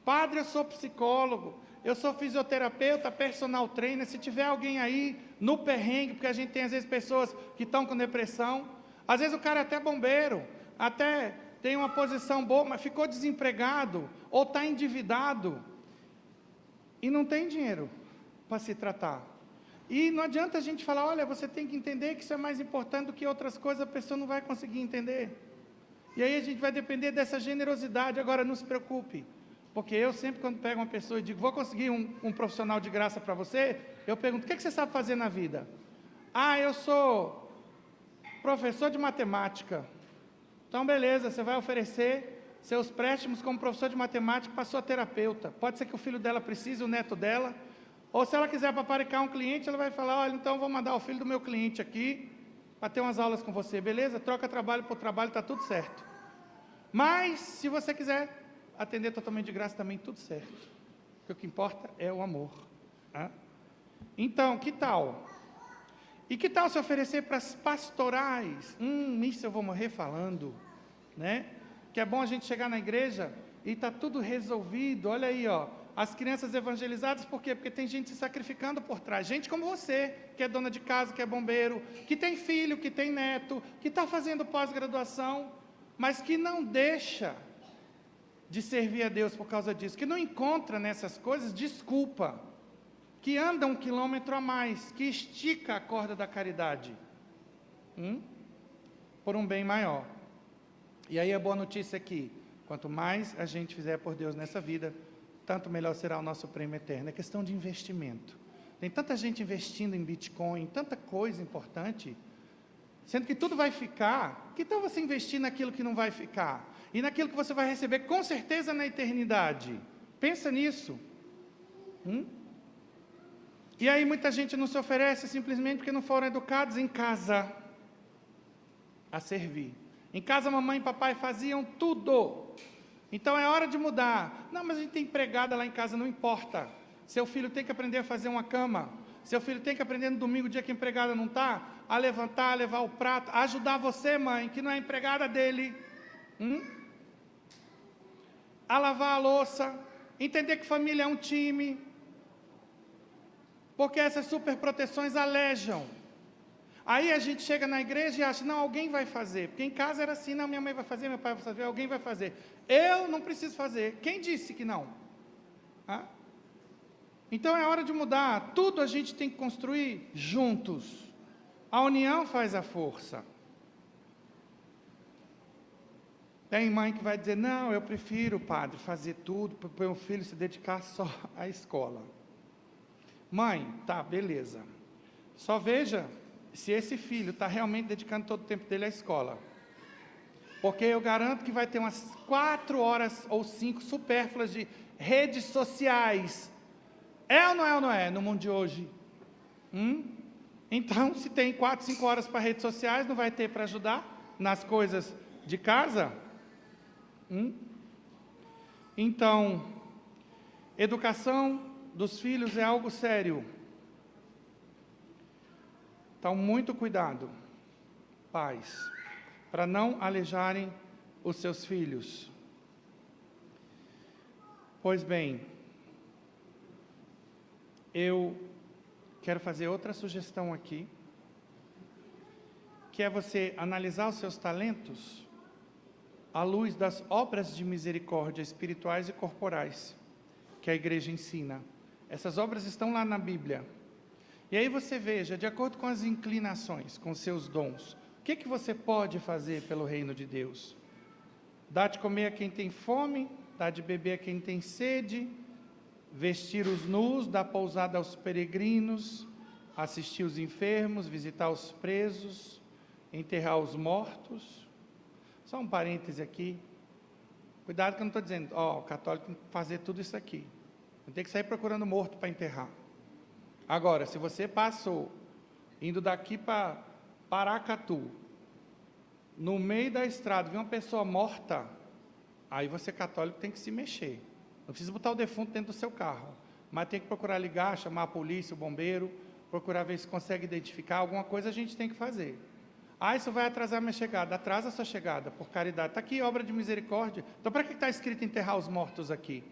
[SPEAKER 1] padre, eu sou psicólogo, eu sou fisioterapeuta, personal trainer, se tiver alguém aí no perrengue, porque a gente tem às vezes pessoas que estão com depressão, às vezes o cara é até bombeiro, até tem uma posição boa, mas ficou desempregado, ou está endividado, e não tem dinheiro para se tratar. E não adianta a gente falar, olha, você tem que entender que isso é mais importante do que outras coisas, a pessoa não vai conseguir entender. E aí a gente vai depender dessa generosidade. Agora, não se preocupe, porque eu sempre, quando pego uma pessoa e digo, vou conseguir um profissional de graça para você, eu pergunto, o que você sabe fazer na vida? Eu sou professor de matemática. Então, beleza, você vai oferecer seus préstimos como professor de matemática para sua terapeuta. Pode ser que o filho dela precise, o neto dela. Ou se ela quiser paparicar um cliente, ela vai falar, olha, então vou mandar o filho do meu cliente aqui para ter umas aulas com você, beleza? Troca trabalho por trabalho, está tudo certo. Mas, se você quiser atender totalmente de graça também, tudo certo. Porque o que importa é o amor. Então, que tal? E que tal se oferecer para as pastorais? Isso eu vou morrer falando, né? Que é bom a gente chegar na igreja e está tudo resolvido, olha aí, ó. As crianças evangelizadas, por quê? Porque tem gente se sacrificando por trás. Gente como você, que é dona de casa, que é bombeiro, que tem filho, que tem neto, que está fazendo pós-graduação, mas que não deixa de servir a Deus por causa disso, que não encontra nessas coisas desculpa, que anda 1 quilômetro a mais, que estica a corda da caridade, por um bem maior. E aí a boa notícia é que, quanto mais a gente fizer por Deus nessa vida, tanto melhor será o nosso prêmio eterno. É questão de investimento. Tem tanta gente investindo em Bitcoin, tanta coisa importante, sendo que tudo vai ficar. Que tal você investir naquilo que não vai ficar? E naquilo que você vai receber com certeza na eternidade? Pensa nisso. E aí muita gente não se oferece simplesmente porque não foram educados em casa a servir. Em casa mamãe e papai faziam tudo. Então é hora de mudar. Não, mas a gente tem empregada lá em casa, não importa. Seu filho tem que aprender a fazer uma cama. Seu filho tem que aprender no domingo, dia que a empregada não está, a levantar, a levar o prato, a ajudar você, mãe, que não é empregada dele. A lavar a louça. Entender que família é um time. Porque essas superproteções alejam. Aí a gente chega na igreja e acha, não, alguém vai fazer. Porque em casa era assim, não, minha mãe vai fazer, meu pai vai fazer, alguém vai fazer. Eu não preciso fazer. Quem disse que não? Então é hora de mudar. Tudo a gente tem que construir juntos. A união faz a força. Tem mãe que vai dizer, não, eu prefiro, padre, fazer tudo, para o meu filho se dedicar só à escola. Mãe, tá, beleza. Só veja se esse filho está realmente dedicando todo o tempo dele à escola. Porque eu garanto que vai ter umas 4 horas ou 5 supérfluas de redes sociais. É ou não é no mundo de hoje? Então, se tem 4, 5 horas para redes sociais, não vai ter para ajudar nas coisas de casa? Então, educação dos filhos é algo sério. Então, muito cuidado, pais, para não alejarem os seus filhos. Pois bem, eu quero fazer outra sugestão aqui, que é você analisar os seus talentos à luz das obras de misericórdia espirituais e corporais que a igreja ensina. Essas obras estão lá na Bíblia. E aí você veja, de acordo com as inclinações, com seus dons, o que você pode fazer pelo reino de Deus? Dá de comer a quem tem fome, dá de beber a quem tem sede, vestir os nus, dar pousada aos peregrinos, assistir os enfermos, visitar os presos, enterrar os mortos. Só um parêntese aqui. Cuidado que eu não estou dizendo, o católico tem que fazer tudo isso aqui. Não tem que sair procurando morto para enterrar. Agora, se você passou, indo daqui para Paracatu, no meio da estrada, viu uma pessoa morta, aí você católico tem que se mexer. Não precisa botar o defunto dentro do seu carro, mas tem que procurar ligar, chamar a polícia, o bombeiro, procurar ver se consegue identificar, alguma coisa a gente tem que fazer. Isso vai atrasar a minha chegada. Atrasa a sua chegada, por caridade. Está aqui, obra de misericórdia. Então, para que está escrito enterrar os mortos aqui?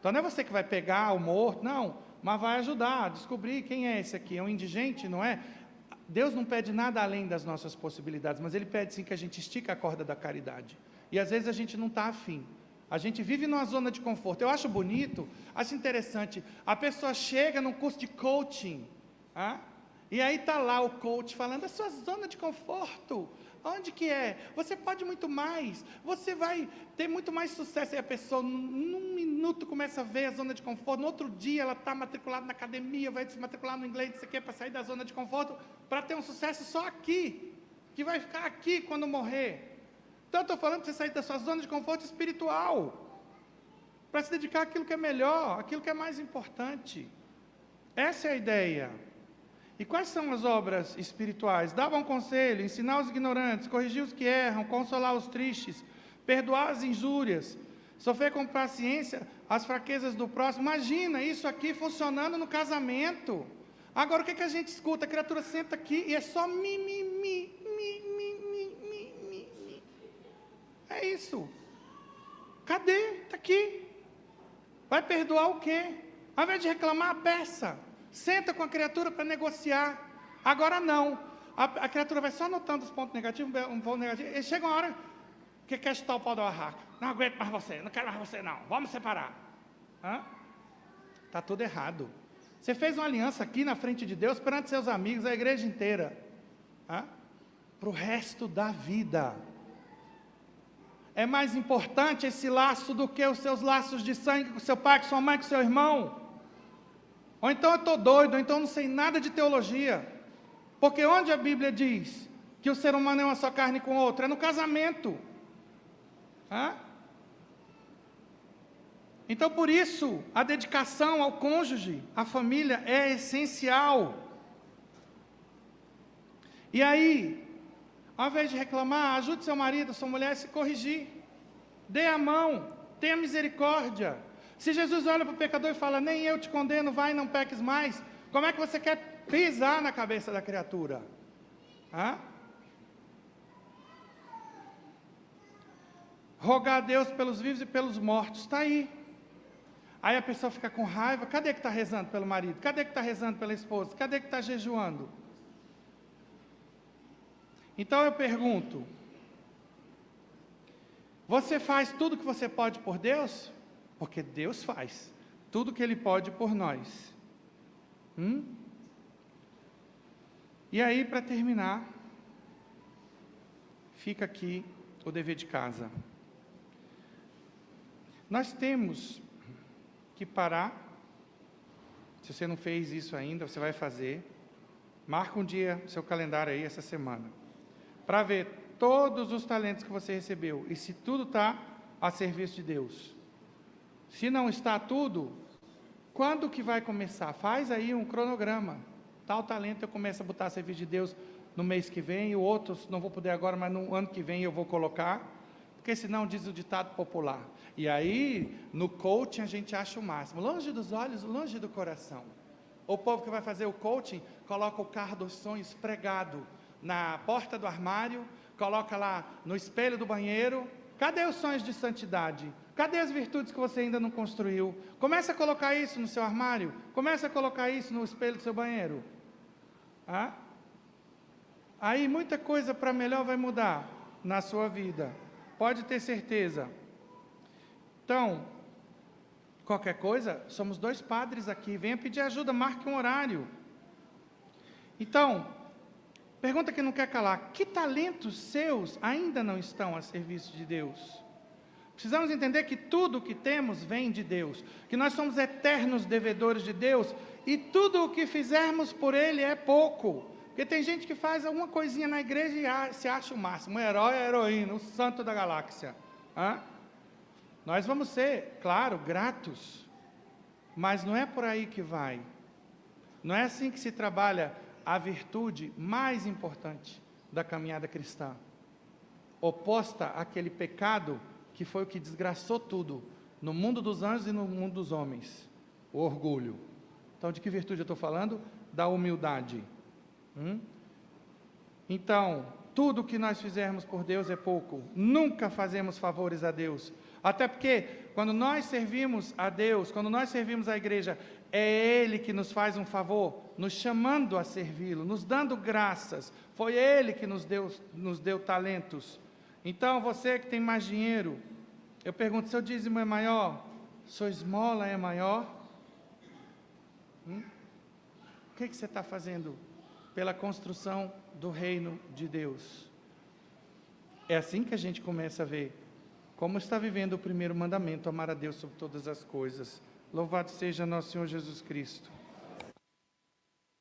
[SPEAKER 1] Então, não é você que vai pegar o morto, não, mas vai ajudar a descobrir quem é esse aqui. É um indigente, não é? Deus não pede nada além das nossas possibilidades, mas Ele pede sim que a gente estique a corda da caridade. E às vezes a gente não está afim. A gente vive numa zona de conforto. Eu acho bonito, acho interessante. A pessoa chega num curso de coaching, e aí está lá o coach falando, a sua zona de conforto, onde que é? Você pode muito mais, você vai ter muito mais sucesso. E a pessoa, num minuto, começa a ver a zona de conforto. No outro dia, ela está matriculada na academia, vai se matricular no inglês, isso aqui, para sair da zona de conforto, para ter um sucesso só aqui, que vai ficar aqui quando morrer. Então, eu estou falando para você sair da sua zona de conforto espiritual, para se dedicar àquilo que é melhor, àquilo que é mais importante. Essa é a ideia. E quais são as obras espirituais? Dar bom conselho, ensinar os ignorantes, corrigir os que erram, consolar os tristes, perdoar as injúrias, sofrer com paciência as fraquezas do próximo. Imagina isso aqui funcionando no casamento. Agora, o que a gente escuta? A criatura senta aqui e é só mi. É isso. Cadê? Está aqui. Vai perdoar o quê? Ao invés de reclamar, peça. Senta com a criatura para negociar. Agora não. A criatura vai só anotando os pontos negativos, um ponto negativo. E chega uma hora que quer chutar o pau da barraca. Não aguento mais você, não quero mais você não. Vamos separar. Está tudo errado. Você fez uma aliança aqui na frente de Deus, perante seus amigos, a igreja inteira. Para o resto da vida. É mais importante esse laço do que os seus laços de sangue com seu pai, com sua mãe, com seu irmão. Ou então eu estou doido, ou então eu não sei nada de teologia. Porque onde a Bíblia diz que o ser humano é uma só carne com o outro? É no casamento. Então, por isso, a dedicação ao cônjuge, à família, é essencial. E aí, ao invés de reclamar, ajude seu marido, sua mulher a se corrigir. Dê a mão, tenha misericórdia. Se Jesus olha para o pecador e fala, nem eu te condeno, vai e não peques mais, como é que você quer pisar na cabeça da criatura? Rogar a Deus pelos vivos e pelos mortos, está aí. Aí a pessoa fica com raiva, cadê que está rezando pelo marido? Cadê que está rezando pela esposa? Cadê que está jejuando? Então eu pergunto, você faz tudo que você pode por Deus? Porque Deus faz tudo que Ele pode por nós. E aí, para terminar, fica aqui o dever de casa. Nós temos que parar. Se você não fez isso ainda, você vai fazer. Marca um dia no seu calendário aí, essa semana, para ver todos os talentos que você recebeu e se tudo está a serviço de Deus. Se não está tudo, quando que vai começar? Faz aí um cronograma. Tal talento eu começo a botar a serviço de Deus no mês que vem, o outro não vou poder agora, mas no ano que vem eu vou colocar, porque senão diz o ditado popular. E aí, no coaching a gente acha o máximo, longe dos olhos, longe do coração. O povo que vai fazer o coaching, coloca o carro dos sonhos pregado na porta do armário, coloca lá no espelho do banheiro. Cadê os sonhos de santidade? Cadê as virtudes que você ainda não construiu? Começa a colocar isso no seu armário. Começa a colocar isso no espelho do seu banheiro. Aí muita coisa para melhor vai mudar na sua vida. Pode ter certeza. Então, qualquer coisa, somos 2 padres aqui. Venha pedir ajuda, marque um horário. Então, pergunta que não quer calar. Que talentos seus ainda não estão a serviço de Deus? Precisamos entender que tudo o que temos vem de Deus, que nós somos eternos devedores de Deus, e tudo o que fizermos por Ele é pouco. Porque tem gente que faz alguma coisinha na igreja e se acha o máximo, um herói, a heroína, o santo da galáxia. Nós vamos ser, claro, gratos, mas não é por aí que vai. Não é assim que se trabalha a virtude mais importante da caminhada cristã, oposta àquele pecado que foi o que desgraçou tudo, no mundo dos anjos e no mundo dos homens, o orgulho. Então, de que virtude eu estou falando? Da humildade. Então, tudo que nós fizermos por Deus é pouco, nunca fazemos favores a Deus, até porque quando nós servimos a Deus, quando nós servimos a igreja, é Ele que nos faz um favor, nos chamando a servi-lo, nos dando graças, foi Ele que nos deu talentos. Então, você que tem mais dinheiro, eu pergunto, seu dízimo é maior? Sua esmola é maior? O que você está fazendo pela construção do reino de Deus? É assim que a gente começa a ver como está vivendo o primeiro mandamento, amar a Deus sobre todas as coisas. Louvado seja nosso Senhor Jesus Cristo.